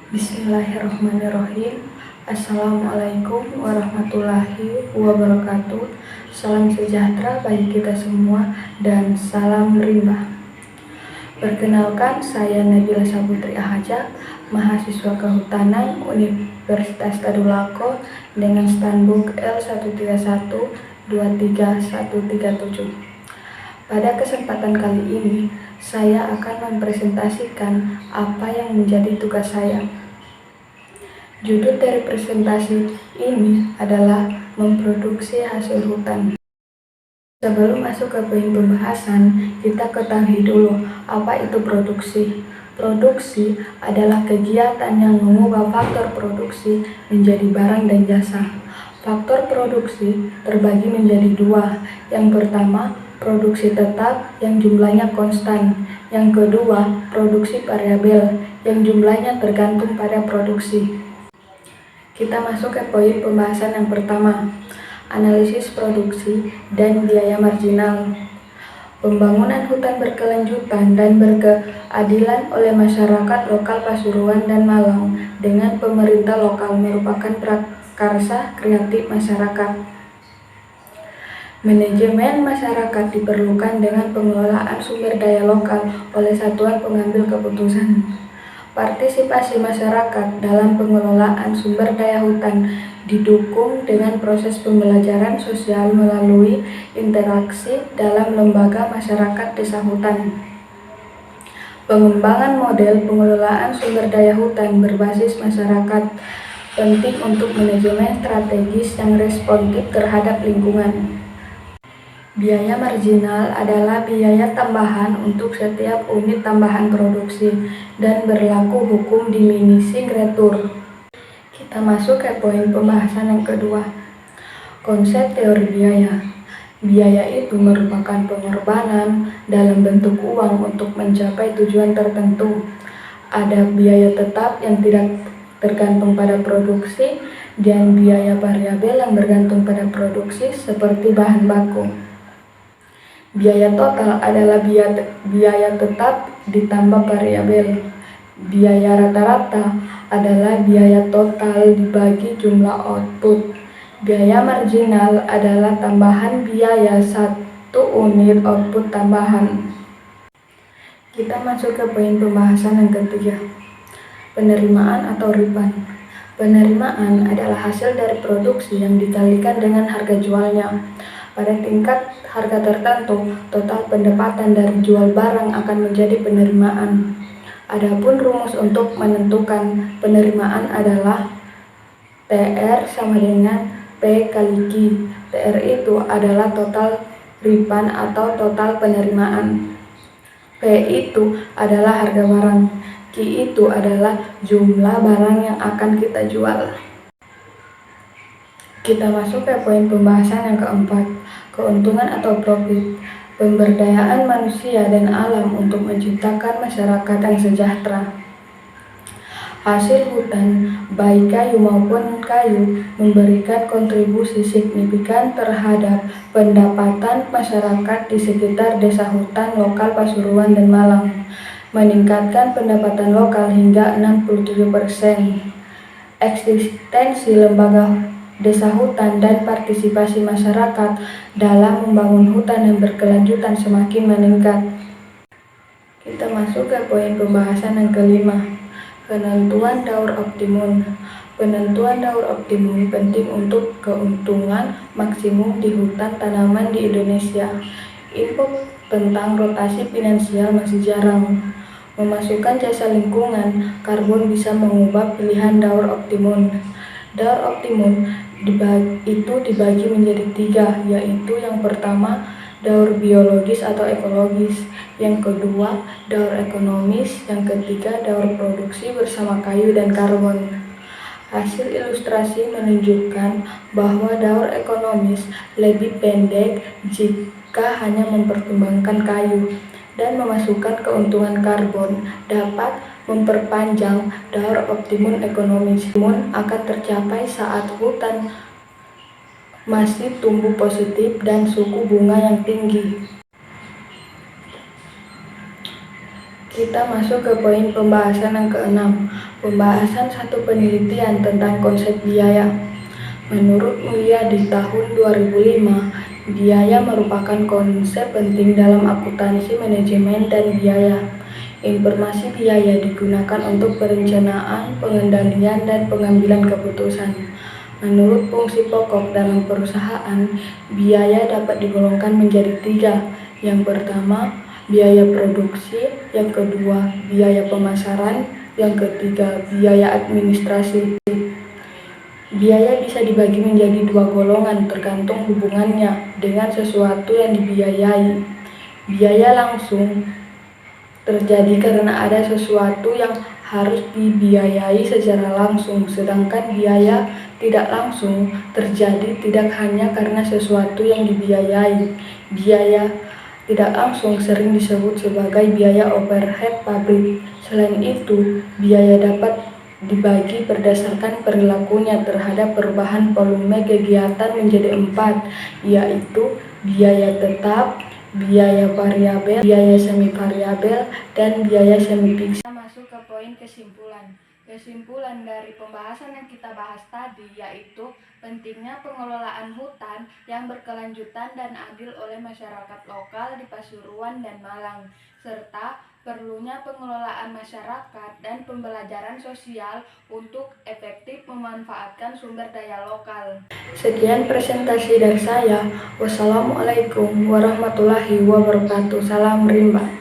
Bismillahirrahmanirrahim. Assalamualaikum warahmatullahi wabarakatuh. Salam sejahtera bagi kita semua dan salam rimba. Perkenalkan, saya Nabila Saputri Ahajak, mahasiswa Kehutanan Universitas Tadulako dengan standbook L13123137. Pada kesempatan kali ini, saya akan mempresentasikan apa yang menjadi tugas saya. Judul dari presentasi ini adalah memproduksi hasil hutan. Sebelum masuk ke poin pembahasan, kita ketahui dulu apa itu produksi. Produksi adalah kegiatan yang mengubah faktor produksi menjadi barang dan jasa. Faktor produksi terbagi menjadi dua. Yang pertama, produksi tetap yang jumlahnya konstan. Yang kedua, produksi variabel yang jumlahnya tergantung pada produksi. Kita masuk ke poin pembahasan yang pertama, analisis produksi dan biaya marginal. Pembangunan hutan berkelanjutan dan berkeadilan oleh masyarakat lokal Pasuruan dan Malang dengan pemerintah lokal merupakan prakarsa kreatif masyarakat. Manajemen masyarakat diperlukan dengan pengelolaan sumber daya lokal oleh satuan pengambil keputusan. Partisipasi masyarakat dalam pengelolaan sumber daya hutan didukung dengan proses pembelajaran sosial melalui interaksi dalam lembaga masyarakat desa hutan. Pengembangan model pengelolaan sumber daya hutan berbasis masyarakat penting untuk manajemen strategis yang responsif terhadap lingkungan. Biaya marginal adalah biaya tambahan untuk setiap unit tambahan produksi dan berlaku hukum diminishing return. Kita masuk ke poin pembahasan yang kedua, konsep teori biaya. Biaya itu merupakan pengorbanan dalam bentuk uang untuk mencapai tujuan tertentu. Ada biaya tetap yang tidak tergantung pada produksi dan biaya variabel yang bergantung pada produksi seperti bahan baku. Biaya total adalah biaya tetap ditambah variabel. Biaya rata-rata adalah biaya total dibagi jumlah output. Biaya marginal adalah tambahan biaya satu unit output tambahan. Kita masuk ke poin pembahasan yang ketiga, penerimaan atau refund. Penerimaan adalah hasil dari produksi yang dikalikan dengan harga jualnya. Pada tingkat harga tertentu, total pendapatan dari jual barang akan menjadi penerimaan. Adapun rumus untuk menentukan penerimaan adalah TR sama dengan P kali Q. TR itu adalah total refund atau total penerimaan. P itu adalah harga barang. Q itu adalah jumlah barang yang akan kita jual. Kita masuk ke poin pembahasan yang keempat, keuntungan atau profit. Pemberdayaan manusia dan alam untuk menciptakan masyarakat yang sejahtera. Hasil hutan, baik kayu maupun kayu, memberikan kontribusi signifikan terhadap pendapatan masyarakat di sekitar desa hutan lokal Pasuruan dan Malang, meningkatkan pendapatan lokal hingga 67%. Eksistensi lembaga desa hutan dan partisipasi masyarakat dalam membangun hutan yang berkelanjutan semakin meningkat. Kita masuk ke poin pembahasan yang kelima, penentuan daur optimum. Penentuan daur optimum penting untuk keuntungan maksimum di hutan tanaman di Indonesia. Info tentang rotasi finansial masih jarang. Memasukkan jasa lingkungan, karbon bisa mengubah pilihan daur optimum. Daur optimum dibagi menjadi tiga, yaitu yang pertama daur biologis atau ekologis, yang kedua daur ekonomis, yang ketiga daur produksi bersama kayu dan karbon. Hasil ilustrasi menunjukkan bahwa daur ekonomis lebih pendek jika hanya mempertimbangkan kayu dan memasukkan keuntungan karbon dapat memperpanjang daur optimum ekonomis. Akan tercapai saat hutan masih tumbuh positif dan suku bunga yang tinggi. Kita masuk ke poin pembahasan yang keenam, pembahasan satu penelitian tentang konsep biaya. Menurut Mulia di tahun 2005, biaya merupakan konsep penting dalam akuntansi manajemen dan biaya. Informasi biaya digunakan untuk perencanaan, pengendalian, dan pengambilan keputusan. Menurut fungsi pokok dalam perusahaan, biaya dapat digolongkan menjadi 3. Yang pertama, biaya produksi, yang kedua, biaya pemasaran, yang ketiga, biaya administrasi. Biaya bisa dibagi menjadi 2 golongan tergantung hubungannya dengan sesuatu yang dibiayai. Biaya langsung terjadi karena ada sesuatu yang harus dibiayai secara langsung, sedangkan biaya tidak langsung terjadi tidak hanya karena sesuatu yang dibiayai. Biaya tidak langsung sering disebut sebagai biaya overhead pabrik. Selain itu, biaya dapat dibagi berdasarkan perilakunya terhadap perubahan volume kegiatan menjadi 4, yaitu biaya tetap, biaya variabel, biaya semi variabel, dan biaya semi fiks. Kita masuk ke poin kesimpulan. Kesimpulan dari pembahasan yang kita bahas tadi yaitu pentingnya pengelolaan hutan yang berkelanjutan dan adil oleh masyarakat lokal di Pasuruan dan Malang, serta perlunya pengelolaan masyarakat dan pembelajaran sosial untuk efektif memanfaatkan sumber daya lokal. Sekian presentasi dari saya. Wassalamualaikum warahmatullahi wabarakatuh. Salam rimba.